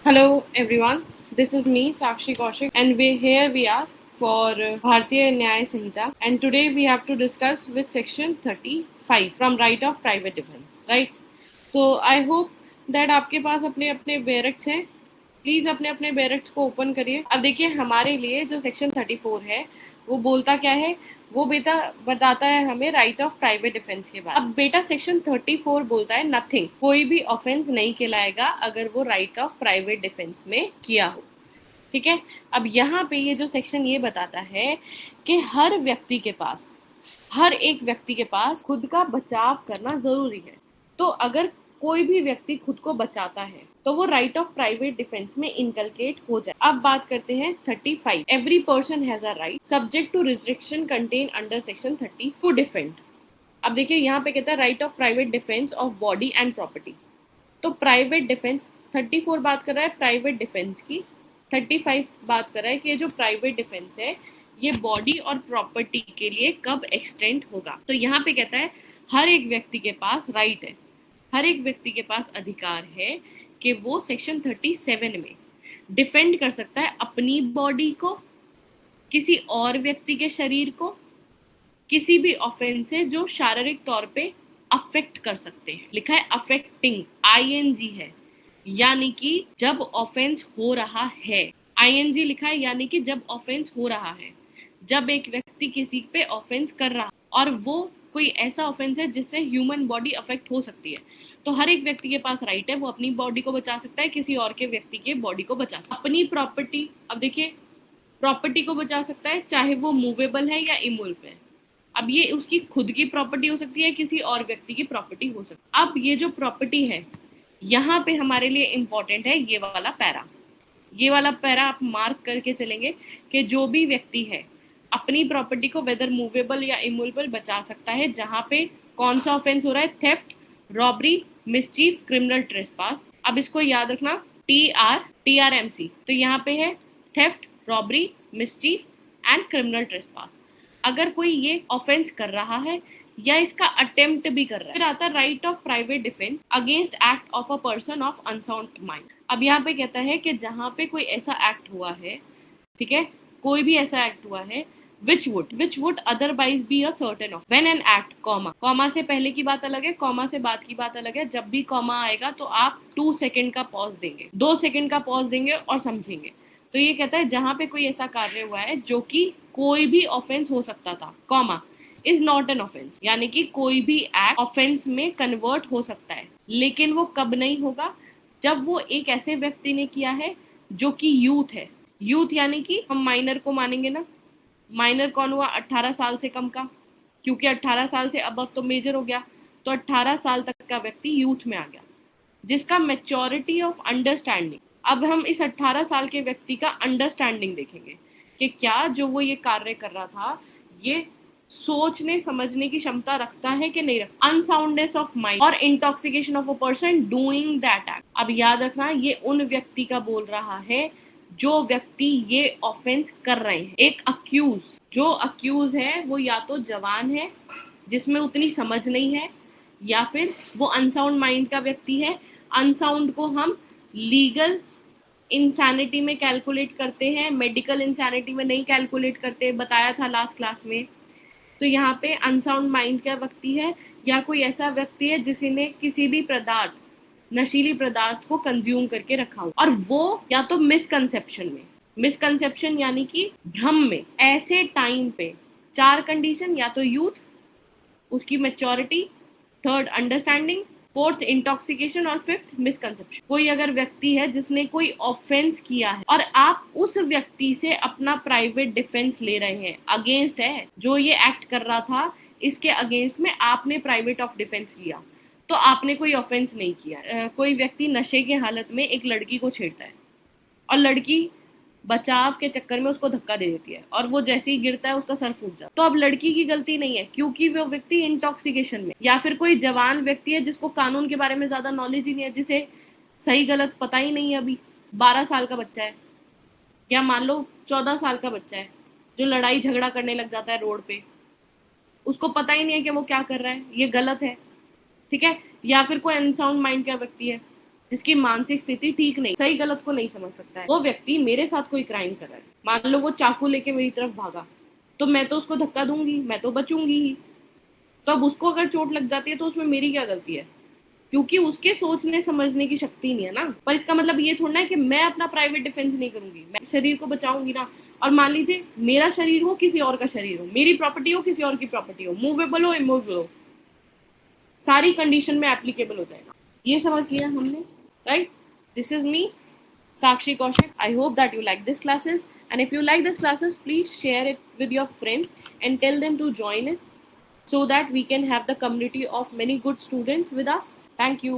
Hello everyone, this is me Sakshi Kaushik and we are for Bharatiya Nyaya Samhita, and today we have to discuss with section 35 from right of private defense, right? तो I hope that आपके पास अपने अपने barracks हैं। Please अपने अपने barracks को open करिए। अब देखिए हमारे लिए जो सेक्शन 34 है वो बोलता क्या है, वो बेटा बताता है हमें राइट ऑफ प्राइवेट डिफेंस के बाद। अब बेटा सेक्शन 34 बोलता है नथिंग, कोई भी ऑफेंस नहीं कहलाएगा अगर वो राइट ऑफ प्राइवेट डिफेंस में किया हो। ठीक है, अब यहाँ पे ये जो सेक्शन ये बताता है कि हर एक व्यक्ति के पास खुद का बचाव करना जरूरी है। तो अगर कोई भी व्यक्ति खुद को बचाता है तो वो राइट ऑफ प्राइवेट डिफेंस में इनकलकेट हो जाए। अब बात करते हैं 35। Every person has a right subject to restriction contain under section 30 to defend. अब देखिए यहाँ पे कहता है right of private defence of body and property. तो प्राइवेट डिफेंस 34 बात कर रहा है प्राइवेट डिफेंस की, 35 बात कर रहा है कि ये जो प्राइवेट डिफेंस है ये बॉडी और प्रॉपर्टी के लिए कब एक्सटेंड होगा। तो यहाँ पे कहता है हर एक व्यक्ति के पास राइट है, हर एक व्यक्ति के पास अधिकार है कि वो सेक्शन 37 में डिफेंड कर सकता है अपनी बॉडी को, किसी और व्यक्ति के शरीर को, किसी भी ऑफेंस से जो शारीरिक तौर पे अफेक्ट कर सकते हैं। लिखा है अफेक्टिंग, आईएनजी है, यानी कि जब ऑफेंस हो रहा है। आईएनजी लिखा है यानी कि जब ऑफेंस हो रहा है, जब एक व्यक्ति किसी पे ऑफेंस कर रहा और वो कोई ऐसा ऑफेंस है जिससे ह्यूमन बॉडी अफेक्ट हो सकती है, तो हर एक व्यक्ति के पास राइट है, वो अपनी बॉडी को बचा सकता है, किसी और के व्यक्ति के बॉडी को बचा सकता है। अपनी प्रॉपर्टी, अब देखिए प्रॉपर्टी को बचा सकता है चाहे वो मूवेबल है या इमूवेबल है। अब ये उसकी खुद की प्रॉपर्टी हो सकती है, किसी और व्यक्ति की प्रॉपर्टी हो सकती है। अब ये जो प्रॉपर्टी है यहाँ पे हमारे लिए इंपॉर्टेंट है ये वाला पैरा, ये वाला पैरा आप मार्क करके चलेंगे कि जो भी व्यक्ति है अपनी प्रॉपर्टी को वेदर मूवेबल या इमूवेबल बचा सकता है। जहाँ पे कौन सा ऑफेंस हो रहा है, theft, robbery, mischief, criminal trespass. अब इसको याद रखना, TRMC। तो यहाँ पे है theft, robbery, mischief and criminal trespass. अगर कोई ये ऑफेंस कर रहा है या इसका अटेम्प्ट भी कर रहा है। फिर आता है right of private defence against act of a person of unsound mind. अब यहाँ पे कहता है कि जहाँ पे कोई ऐसा एक्ट हुआ है, ठीक है, कोई भी ऐसा एक्ट हुआ है which would otherwise be a certain of when an act comma से पहले की बात अलग है, कॉमा से बाद की बात अलग है। जब भी कॉमा आएगा तो आप 2 सेकंड का पॉज देंगे, 2 सेकंड का पॉज देंगे और समझेंगे। तो ये कहता है जहां पे कोई ऐसा कार्य हुआ है जो कि कोई भी ऑफेंस हो सकता था, comma is not an offence, यानी कि कोई भी एक्ट ऑफेंस में कन्वर्ट हो सकता है, लेकिन वो कब नहीं होगा, जब वो एक ऐसे व्यक्ति ने किया है जो कि यूथ है। यूथ यानी कि हम माइनर को मानेंगे ना, माइनर कौन हुआ, 18 साल से कम का, क्योंकि 18 साल से अबव तो मेजर हो गया, तो 18 साल तक का व्यक्ति यूथ में आ गया, जिसका मेच्योरिटी ऑफ अंडरस्टैंडिंग। अब हम इस 18 साल के व्यक्ति का अंडरस्टैंडिंग देखेंगे कि क्या जो वो ये कार्य कर रहा था ये सोचने समझने की क्षमता रखता है कि नहीं रखता। अनसाउंडनेस ऑफ माइंड और intoxication of a person doing that act. अब याद रखना ये उन व्यक्ति का बोल रहा है जो व्यक्ति ये ऑफेंस कर रहे हैं। एक अक्यूज, जो अक्यूज है वो या तो जवान है जिसमें उतनी समझ नहीं है, या फिर वो अनसाउंड माइंड का व्यक्ति है। अनसाउंड को हम लीगल इंसैनिटी में कैलकुलेट करते हैं, मेडिकल इंसैनिटी में नहीं कैलकुलेट करते, बताया था लास्ट क्लास में। तो यहाँ पे अनसाउंड माइंड का व्यक्ति है या कोई ऐसा व्यक्ति है जिसने किसी भी पदार्थ, नशीली पदार्थ को कंज्यूम करके रखा हो, और वो या तो मिसकंसेप्शन में, मिसकंसेप्शन यानी कि भ्रम में, ऐसे टाइम पे 4 कंडीशन, या तो यूथ, उसकी maturity, third understanding, fourth intoxication और फिफ्थ मिसकंसेप्शन। कोई अगर व्यक्ति है जिसने कोई ऑफेंस किया है और आप उस व्यक्ति से अपना प्राइवेट डिफेंस ले रहे हैं, अगेंस्ट है जो ये एक्ट कर रहा था इसके अगेंस्ट में आपने प्राइवेट ऑफ डिफेंस लिया, तो आपने कोई ऑफेंस नहीं किया। कोई व्यक्ति नशे के हालत में एक लड़की को छेड़ता है और लड़की बचाव के चक्कर में उसको धक्का दे देती है और वो जैसे ही गिरता है उसका सर फूट जाता है, तो अब लड़की की गलती नहीं है क्योंकि वो व्यक्ति इंटॉक्सिकेशन में। या फिर कोई जवान व्यक्ति है जिसको कानून के बारे में ज्यादा नॉलेज ही नहीं है, जिसे सही गलत पता ही नहीं है, अभी 12 साल का बच्चा है या मान लो 14 साल का बच्चा है जो लड़ाई झगड़ा करने लग जाता है रोड पे, उसको पता ही नहीं है कि वो क्या कर रहा है, ये गलत है, ठीक है। या फिर कोई अनसाउंड माइंड का व्यक्ति है जिसकी मानसिक स्थिति ठीक नहीं, सही गलत को नहीं समझ सकता है, वो व्यक्ति मेरे साथ कोई क्राइम कर रहा है, मान लो वो चाकू लेके मेरी तरफ भागा, तो मैं तो उसको धक्का दूंगी, मैं तो बचूंगी ही। तो अब उसको अगर चोट लग जाती है तो उसमें मेरी क्या गलती है, क्योंकि उसके सोचने समझने की शक्ति नहीं है ना। पर इसका मतलब ये थोड़ा है कि मैं अपना प्राइवेट डिफेंस नहीं करूंगी, मैं शरीर को बचाऊंगी ना। और मान लीजिए मेरा शरीर हो, किसी और का शरीर हो, मेरी प्रॉपर्टी हो, किसी और की प्रॉपर्टी हो, मूवेबल हो, इमूवेबल हो, सारी कंडीशन में एप्लीकेबल हो जाएगा। ये समझ लिया हमने, right? This is me, Sakshi Kaushik. I hope that you like this classes, and if you like this classes, please share it with your friends and tell them to join it so that we can have the community of many good students with us. Thank you.